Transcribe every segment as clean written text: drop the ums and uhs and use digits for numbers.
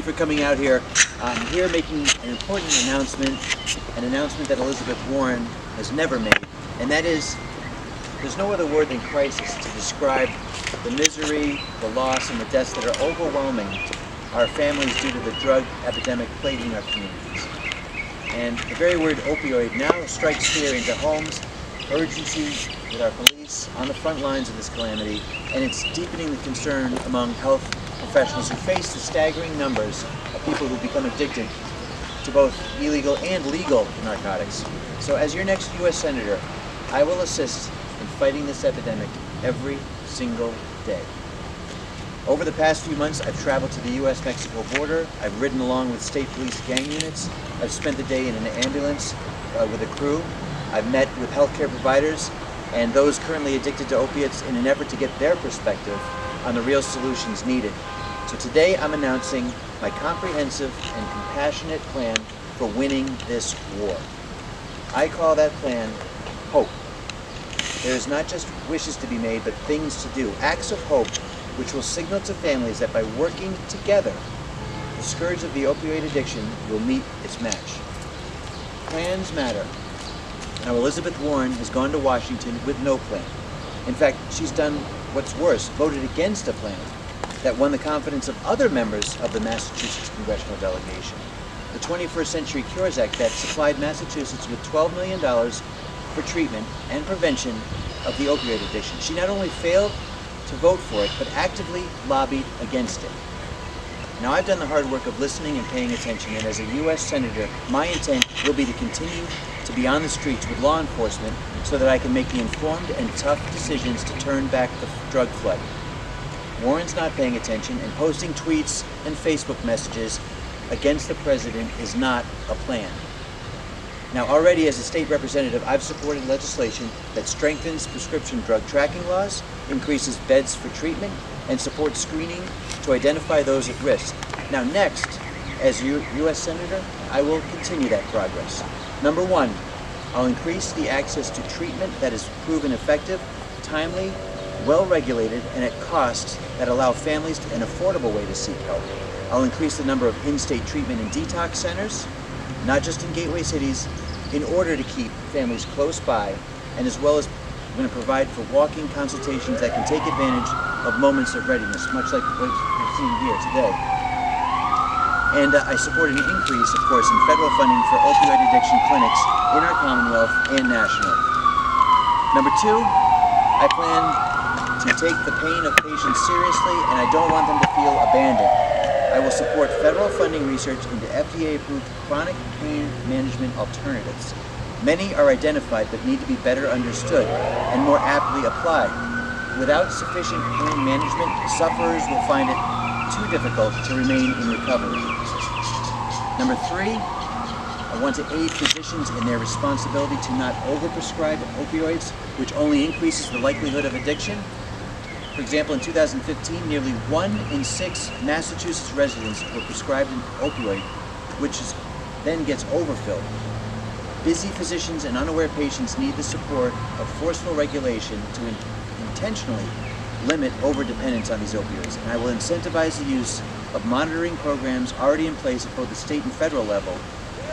For coming out here. I'm here making an important announcement, an announcement that Elizabeth Warren has never made, and that is, there's no other word than crisis to describe the misery, the loss, and the deaths that are overwhelming our families due to the drug epidemic plaguing our communities. And the very word opioid now strikes fear into homes, urgency with our police on the front lines of this calamity, and it's deepening the concern among health professionals who face the staggering numbers of people who become addicted to both illegal and legal narcotics. So as your next U.S. Senator, I will assist in fighting this epidemic every single day. Over the past few months, I've traveled to the U.S.-Mexico border. I've ridden along with state police gang units. I've spent the day in an ambulance with a crew. I've met with healthcare providers and those currently addicted to opiates in an effort to get their perspective on the real solutions needed. So today I'm announcing my comprehensive and compassionate plan for winning this war. I call that plan hope. There is not just wishes to be made, but things to do, acts of hope which will signal to families that by working together, the scourge of the opioid addiction will meet its match. Plans matter. Now Elizabeth Warren has gone to Washington with no plan. In fact, she's done what's worse, voted against a plan that won the confidence of other members of the Massachusetts congressional delegation. The 21st Century Cures Act that supplied Massachusetts with $12 million for treatment and prevention of the opioid addiction. She not only failed to vote for it, but actively lobbied against it. Now I've done the hard work of listening and paying attention, and as a U.S. Senator, my intent will be to continue to be on the streets with law enforcement so that I can make the informed and tough decisions to turn back the drug flood. Warren's not paying attention, and posting tweets and Facebook messages against the president is not a plan. Now already as a state representative, I've supported legislation that strengthens prescription drug tracking laws, increases beds for treatment, and supports screening to identify those at risk. Now next, as U.S. Senator, I will continue that progress. Number one, I'll increase the access to treatment that is proven effective, timely, well-regulated, and at costs that allow families an affordable way to seek help. I'll increase the number of in-state treatment and detox centers, not just in gateway cities, in order to keep families close by, and as well as I'm going to provide for walking consultations that can take advantage of moments of readiness, much like what you're seeing here today. And I support an increase, of course, in federal funding for opioid addiction clinics in our Commonwealth and nationally. Number two, I plan to take the pain of patients seriously, and I don't want them to feel abandoned. I will support federal funding research into FDA-approved chronic pain management alternatives. Many are identified but need to be better understood and more aptly applied. Without sufficient pain management, sufferers will find it too difficult to remain in recovery. Number three, I want to aid physicians in their responsibility to not overprescribe opioids, which only increases the likelihood of addiction. For example, in 2015, nearly 1 in 6 Massachusetts residents were prescribed an opioid, which then gets overfilled. Busy physicians and unaware patients need the support of forceful regulation to intentionally limit overdependence on these opioids, and I will incentivize the use of monitoring programs already in place at both the state and federal level,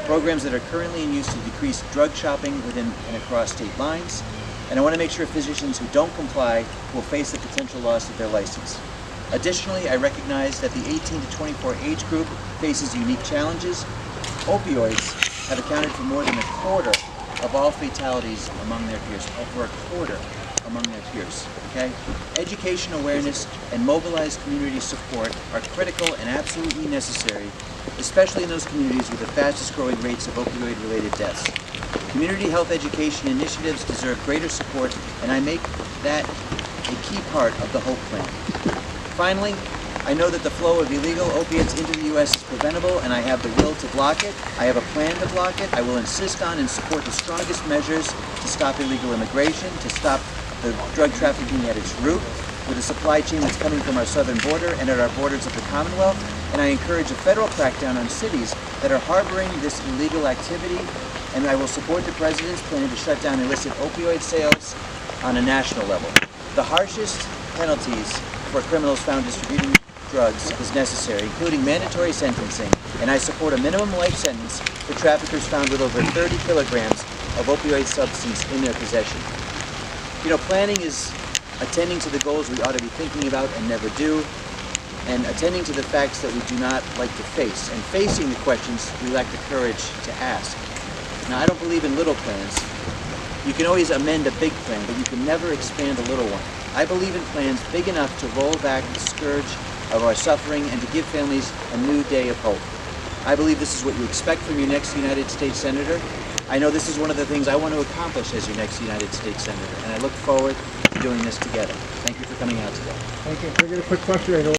programs that are currently in use to decrease drug shopping within and across state lines, and I want to make sure physicians who don't comply will face the potential loss of their license. Additionally, I recognize that the 18 to 24 age group faces unique challenges. Opioids have accounted for more than a quarter of all fatalities among their peers, over a quarter among their peers. Okay? Education awareness and mobilized community support are critical and absolutely necessary, especially in those communities with the fastest growing rates of opioid-related deaths. Community health education initiatives deserve greater support, and I make that a key part of the HOPE plan. Finally, I know that the flow of illegal opiates into the U.S. is preventable, and I have the will to block it. I have a plan to block it. I will insist on and support the strongest measures to stop illegal immigration, to stop the drug trafficking at its root, with a supply chain that's coming from our southern border and at our borders of the Commonwealth, and I encourage a federal crackdown on cities that are harboring this illegal activity, and I will support the President's plan to shut down illicit opioid sales on a national level. The harshest penalties for criminals found distributing drugs is necessary, including mandatory sentencing, and I support a minimum life sentence for traffickers found with over 30 kilograms of opioid substance in their possession. You know, planning is attending to the goals we ought to be thinking about and never do, and attending to the facts that we do not like to face, and facing the questions we lack the courage to ask. Now, I don't believe in little plans. You can always amend a big plan, but you can never expand a little one. I believe in plans big enough to roll back the scourge of our suffering and to give families a new day of hope. I believe this is what you expect from your next United States Senator. I know this is one of the things I want to accomplish as your next United States Senator, and I look forward to doing this together. Thank you for coming out today. Thank you. Can I get a quick question? I know